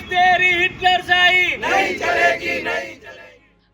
तेरी हिटलरशाही नहीं चलेगी, नहीं चलेगी।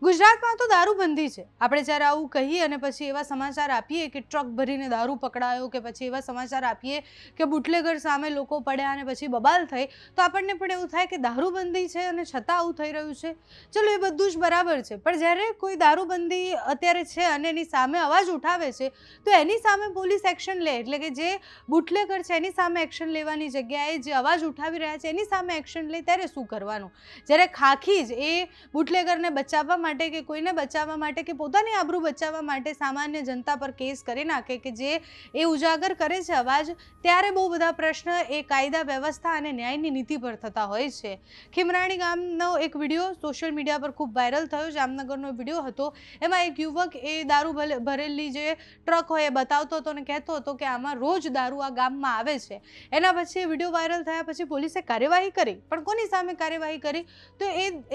ગુજરાતમાં તો દારૂબંધી છે. આપણે જ્યારે આવું કહીએ અને પછી એવા સમાચાર આપીએ કે ટ્રક ભરીને દારૂ પકડાયો, કે પછી એવા સમાચાર આપીએ કે બુટલેગર સામે લોકો પડ્યા અને પછી બબાલ થઈ, તો આપણને પણ એવું થાય કે દારૂબંધી છે અને છતાં આવું થઈ રહ્યું છે. ચલો, એ બધું જ બરાબર છે, પણ જ્યારે કોઈ દારૂબંધી અત્યારે છે અને એની સામે અવાજ ઉઠાવે છે, તો એની સામે પોલીસ એક્શન લે, એટલે કે જે બુટલેગર છે એની સામે એક્શન લેવાની જગ્યાએ જે અવાજ ઉઠાવી રહ્યા છે એની સામે એક્શન લે, ત્યારે શું કરવાનું? જ્યારે ખાખી જ એ બુટલેગરને બચાવવા માટે કે કોઈને બચાવવા માટે કે પોતાની આબરૂ બચાવવા માટે સામાન્ય જનતા પર કેસ કરી નાખે કે જે એ ઉજાગર કરે છે અવાજ, ત્યારે બહુ બધા પ્રશ્ન એ કાયદા વ્યવસ્થા અને ન્યાયની નીતિ પર થતા હોય છે. ખીમરાણી ગામનો એક વિડીયો સોશિયલ મીડિયા પર ખૂબ વાયરલ થયો. જામનગરનો વિડીયો હતો. એમાં એક યુવક એ દારૂ ભરેલી જે ટ્રક હોય એ બતાવતો હતો અને કહેતો હતો કે આમાં રોજ દારૂ આ ગામમાં આવે છે. એના પછી વિડીયો વાયરલ થયા પછી પોલીસે કાર્યવાહી કરી, પણ કોની સામે કાર્યવાહી કરી? તો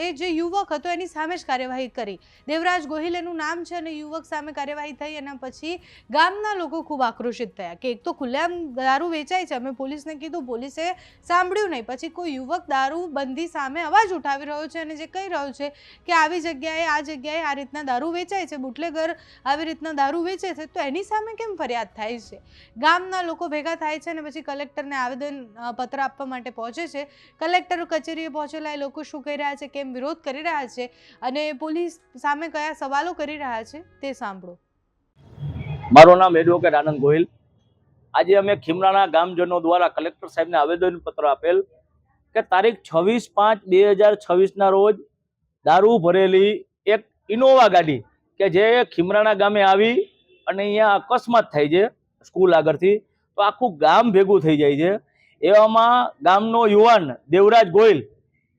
એ જે યુવક હતો એની સામે જ કાર્યવાહી કરી. દેવરાજ ગોહિલ એનું નામ છે અને યુવક સામે કાર્યવાહી થઈ. એના પછી ગામના લોકો ખૂબ આક્રોશિત થયા કે એક તો ખુલ્લેઆમ દારૂ વેચાય છે, અમે પોલીસને કીધું, પોલીસે સાંભળ્યું નહીં, પછી કોઈ યુવક દારૂ બંધી સામે અવાજ ઉઠાવી રહ્યો છે અને જે કહી રહ્યો છે કે આવી જગ્યાએ આ રીતના દારૂ વેચાય છે, બુટલેગર આવી રીતના દારૂ વેચે છે, તો એની સામે કેમ ફરિયાદ થાય છે? ગામના લોકો ભેગા થાય છે અને પછી કલેક્ટરને આવેદન પત્ર આપવા માટે પહોંચે છે. કલેક્ટર કચેરીએ પહોંચેલા એ લોકો શું કહી રહ્યા છે, કેમ વિરોધ કરી રહ્યા છે અને પોલીસ સામે કયા સવાલો કરી રહ્યા છે તે સાંભળો. મારું નામ એડવોકેટ આનંદ ગોહિલ. આજે અમે ખીમરાણા ગામજનો દ્વારા કલેક્ટર સાહેબને આવેદનપત્ર આપેલ કે તારીખ 26/5/2026 ના રોજ દારૂ ભરેલી એક ઇનોવા ગાડી કે જે ખીમરાણા ગામે આવી અને અહીંયા અકસ્માત થાય છે સ્કૂલ આગળથી, તો આખું ગામ ભેગું થઈ જાય છે. એવામાં ગામનો યુવાન દેવરાજ ગોહિલ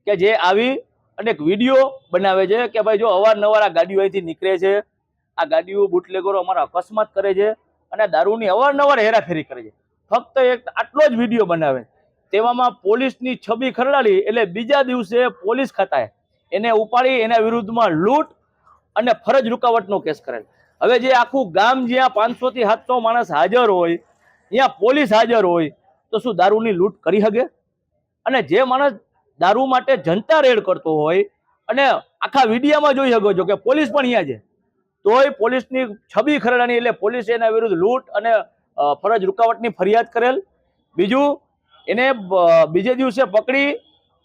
કે જે આવી અને એક વિડીયો બનાવે છે કે ભાઈ જો અવારનવાર આ ગાડીઓ અહીંથી નીકળે છે, આ ગાડીઓ બુટલેગરો અમારા અકસ્માત કરે છે અને દારૂની અવારનવાર હેરાફેરી કરે છે. ફક્ત એક આટલો જ વિડીયો બનાવે. તેવામાં પોલીસની છબી ખરડાડી એટલે બીજા દિવસે પોલીસ ખાતાએ એને ઉપાડી એના વિરુદ્ધમાં લૂંટ અને ફરજ રૂકાવટનો કેસ કરેલ. હવે જે આખું ગામ જ્યાં 500 થી 700 માણસ હાજર હોય, ત્યાં પોલીસ હાજર હોય, તો શું દારૂની લૂંટ કરી શકે? અને જે માણસ દારૂ માટે જનતા રેડ કરતો હોય અને આખા વિડીયામાં જોઈ શકો છો કે પોલીસ પણ અહીંયા છે, તોય પોલીસની છબી ખરડાની એટલે પોલીસે એના વિરુદ્ધ લૂંટ અને ફરજ રૂકાવટની ફરિયાદ કરેલ. બીજું, એને બીજે દિવસે પકડી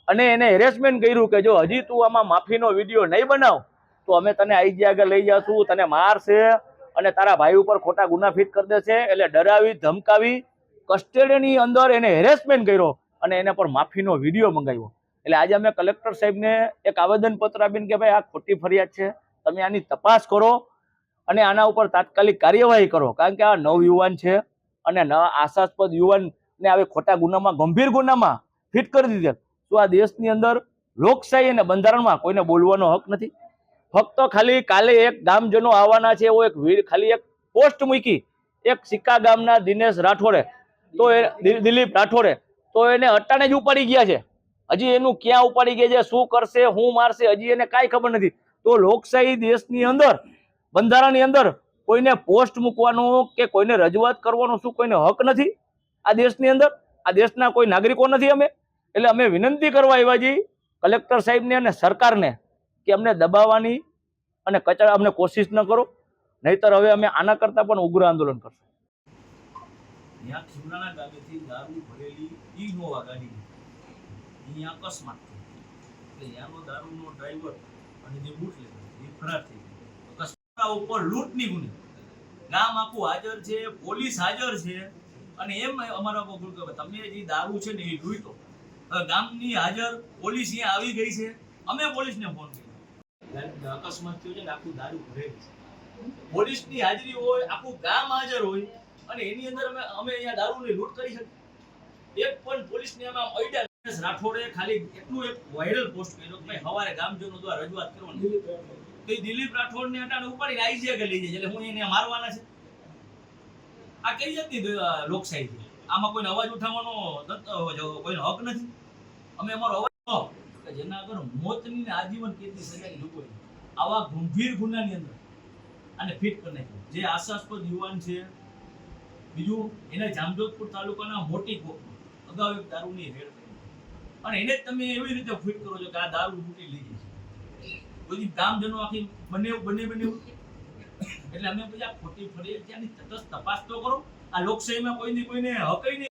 અને એને હેરેસમેન્ટ કર્યું કે જો હજી તું આમાં માફીનો વિડીયો નહીં બનાવ તો અમે તને આઈજી આગળ લઈ જશું, તને મારશે અને તારા ભાઈ ઉપર ખોટા ગુના ફિટ કરી દેશે. એટલે ડરાવી ધમકાવી કસ્ટડીની અંદર એને હેરેસમેન્ટ કર્યો અને એને પર માફીનો વિડીયો મંગાવ્યો. એટલે આજે અમે કલેક્ટર સાહેબને એક આવેદનપત્ર આપીને કે ભાઈ આ ખોટી ફરિયાદ છે, તમે આની તપાસ કરો અને આના ઉપર તાત્કાલિક કાર્યવાહી કરો, કારણ કે આ નવયુવાન છે અને આશાસ્પદ યુવાનને આવી ખોટા ગુનામાં, ગંભીર ગુનામાં ફિટ કરી દીધેલ. તો આ દેશની અંદર લોકશાહી અને બંધારણમાં કોઈને બોલવાનો હક નથી. ફક્ત ખાલી કાલે એક ગામજનો આવવાના છે એવો ખાલી એક પોસ્ટ મૂકી એક સિક્કા ગામના દિનેશ રાઠોડે, તો દિલીપ રાઠોડે, તો એને અટાણે જ ઉપાડી ગયા છે. હજી એનું ક્યાં ઉપાડી ગયા છે, શું કરશે, શું મારશે, હજી એને કાંઈ ખબર નથી. તો લોકશાહી દેશની અંદર, બંધારણની અંદર કોઈને પોસ્ટ મૂકવાનો કે કોઈને રજૂઆત કરવાનો શું કોઈને હક નથી આ દેશની અંદર? આ દેશના કોઈ નાગરિકો નથી અમે? એટલે અમે વિનંતી કરવા આવ્યા છીએ કલેક્ટર સાહેબને અને સરકારને કે અમને દબાવવાની અને કચરા અમને કોશિશ ન કરો, નહીતર હવે અમે આના કરતા પણ ઉગ્ર આંદોલન કરશું. ત્યાં ખીમરાણા ગામેથી દારૂ ભરેલી ઇનોવા ગાડી અહીંયા અકસ્માત થયો, એટલે ત્યાંનો દારૂનો ડ્રાઈવર અને જે બુટલેગર એ ફરાર થઈ ગયો. અકસ્માત ઉપર લૂંટની ગુને ગામ આખું હાજર છે, પોલીસ હાજર છે અને એમ અમારા બગુલ કે તમે જે દારૂ છે ને એ લૂંટો. હવે ગામની હાજર પોલીસ અહીંયા આવી ગઈ છે, અમે પોલીસને ફોન કર્યો, અકસ્માત થયો છે ને આખું દારૂ ભરેલું છે, પોલીસની હાજરી હોય, આખું ગામ હાજર હોય અને એની અંદર અમે અહીંયા દારૂની લૂંટ કરી શકીએ? એક પણ પોલીસને આમાં અડ્યા. રાઠોડે ખાલી એટલું એક વાયરલ પોસ્ટ કર્યો કે ભાઈ સવારે ગામજનો દ્વારા રજૂઆત કરવાની, તો દિલીપ રાઠોડને અટાણે ઉપાડીને આઈજી આગળ લઈ જાય, એટલે હું એને મારવાના છે? આ કઈ જાતની લોકશાહી છે? આમાં કોઈને અવાજ ઉઠાવવાનો કોઈનો હક નથી? અમે અમારો અવાજ જેના આગળ મોતની આજીવન કેદની સજાની જોગવાઈ આવા ગંભીર ગુનાની અંદર આને ફિટ કરી નાખ્યું. જે આશાસ્પદ યુવાન છે, બીજું એને જામજોધપુર તાલુકાના મોટી કોકમાં અગાઉ એક દારૂની રેડ કરી, અને એને જ તમે એવી રીતે ફિટ કરો છો કે આ દારૂ લૂંટી લઈ જાય છે. બધી ગામજનો આખી બને એટલે અમે પછી આ ખોટી ફરિયાદ ત્યાંની તટસ્થ તપાસ તો કરો. આ લોકશાહીમાં કોઈને હક નહીં